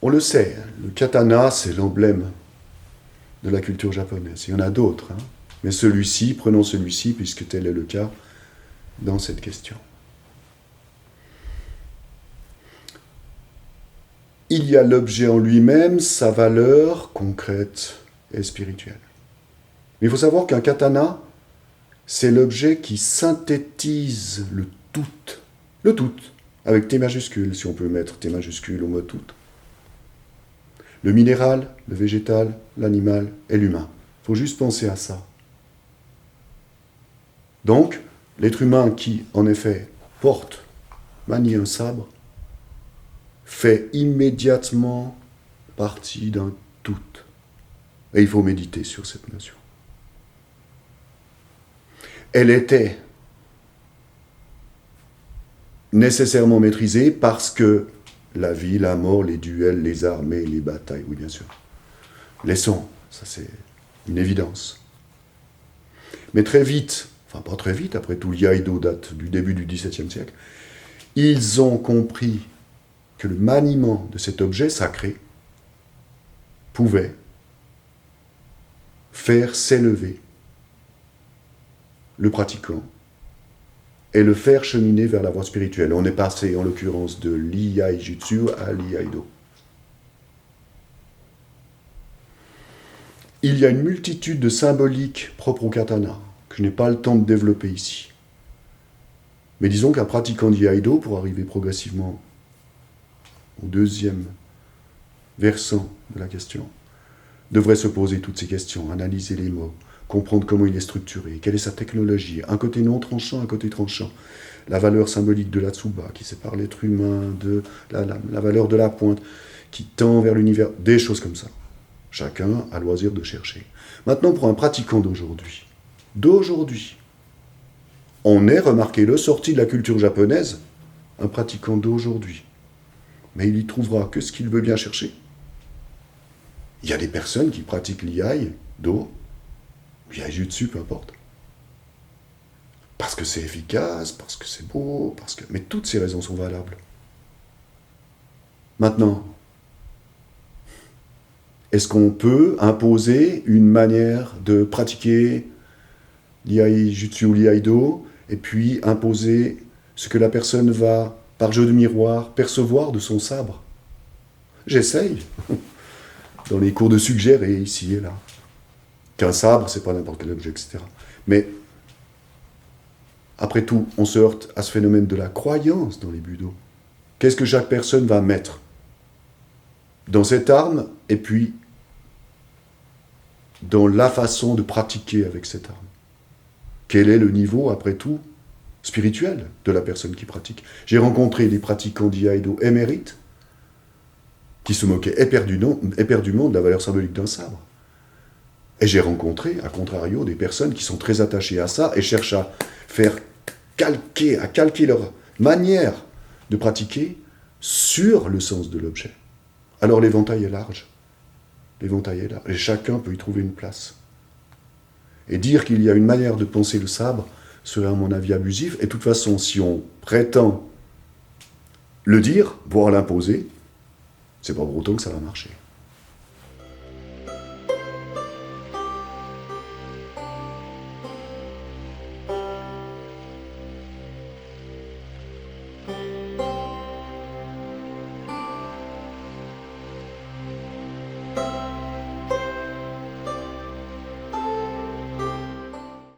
On le sait, le katana, c'est l'emblème de la culture japonaise. Il y en a d'autres, hein. Mais celui-ci, prenons celui-ci, puisque tel est le cas dans cette question. Il y a l'objet en lui-même, sa valeur concrète et spirituelle. Mais il faut savoir qu'un katana, c'est l'objet qui synthétise le tout, avec T majuscule, si on peut mettre T majuscule au mot tout. Le minéral, le végétal, l'animal et l'humain. Il faut juste penser à ça. Donc, l'être humain qui, en effet, manie un sabre, fait immédiatement partie d'un tout. Et il faut méditer sur cette notion. Elle était nécessairement maîtrisée parce que la vie, la mort, les duels, les armées, les batailles, oui bien sûr. Les sangs, ça c'est une évidence. Mais très vite, enfin pas très vite, après tout, l'iaido date du début du XVIIe siècle, ils ont compris que le maniement de cet objet sacré pouvait faire s'élever le pratiquant et le faire cheminer vers la voie spirituelle. On est passé, en l'occurrence, de l'iai-jutsu à l'iaido. Il y a une multitude de symboliques propres au katana, que je n'ai pas le temps de développer ici. Mais disons qu'un pratiquant d'iaido, pour arriver progressivement au deuxième versant de la question, devrait se poser toutes ces questions, analyser les mots, comprendre comment il est structuré, quelle est sa technologie, un côté non tranchant, un côté tranchant, la valeur symbolique de la tsuba qui sépare l'être humain de la valeur de la pointe qui tend vers l'univers, des choses comme ça. Chacun a loisir de chercher. Maintenant, pour un pratiquant d'aujourd'hui, on est, remarquez-le, sorti de la culture japonaise, un pratiquant d'aujourd'hui. Mais il y trouvera que ce qu'il veut bien chercher. Il y a des personnes qui pratiquent l'iai-do, l'iai-jutsu, peu importe. Parce que c'est efficace, parce que c'est beau, mais toutes ces raisons sont valables. Maintenant, est-ce qu'on peut imposer une manière de pratiquer l'iai-jutsu ou l'iai-do, et puis imposer ce que la personne va, par jeu de miroir, percevoir de son sabre? J'essaye, dans les cours de suggérer, ici et là. Qu'un sabre, c'est pas n'importe quel objet, etc. Mais, après tout, on se heurte à ce phénomène de la croyance dans les budo. Qu'est-ce que chaque personne va mettre dans cette arme, et puis dans la façon de pratiquer avec cette arme? Quel est le niveau, après tout, spirituel de la personne qui pratique? J'ai rencontré des pratiquants d'iaido émérites qui se moquaient éperdument de la valeur symbolique d'un sabre. Et j'ai rencontré, à contrario, des personnes qui sont très attachées à ça et cherchent à calquer leur manière de pratiquer sur le sens de l'objet. Alors l'éventail est large. Et chacun peut y trouver une place. Et dire qu'il y a une manière de penser le sabre serait à mon avis abusif. Et de toute façon, si on prétend le dire, voire l'imposer, c'est pas pour autant que ça va marcher.